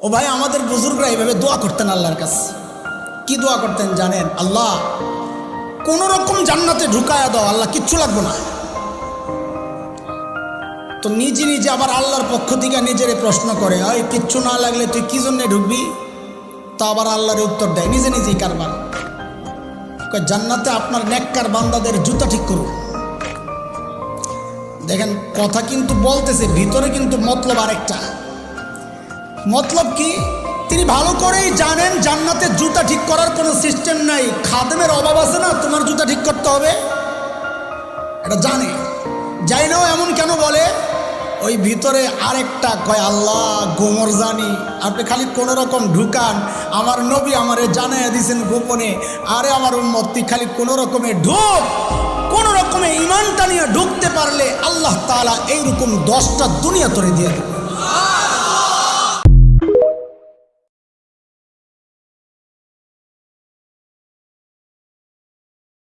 ও ভাই, আমাদের বুজুর্গরা এইভাবে দোয়া করতেন আল্লাহর কাছে। কি দোয়া করতেন জানেন? আল্লাহ কোন রকম জান্নাতে ঢুকায়া দাও, আল্লাহ কিচ্ছু লাগবো না। তো নিজে নিজে আবার আল্লাহর পক্ষ থেকে নিজের প্রশ্ন করে, ওই কিচ্ছু না লাগলে তুই কি জন্যে ঢুকবি? তা আবার আল্লাহর উত্তর দেয় নিজে নিজেই কারবার। জান্নাতে আপনার নেককার বান্দাদের জুতা ঠিক করুন। দেখেন, কথা কিন্তু বলতেছে, ভিতরে কিন্তু মতলব আরেকটা। মতলব কি? তিনি ভালো করেই জানেন জান্নাতে জুতা ঠিক করার কোনো সিস্টেম নাই, খাদেমের অভাব আছে না, তোমার জুতা ঠিক করতে হবে, এটা জানে। যাই না এমন কেন বলে? ওই ভিতরে আরেকটা কয়, আল্লাহ গোমর জানি, আপনি খালি কোনো রকম ঢুকান, আমার নবী আমারে জানাইয়া দিয়েছেন গোপনে, আরে আমার উম্মত তুই খালি কোনো রকমে ঢুক, কোনো রকমে ইমানটা নিয়ে ঢুকতে পারলে আল্লাহ তাআলা এইরকম 10টা দুনিয়া তোরে দিয়ে দেবে।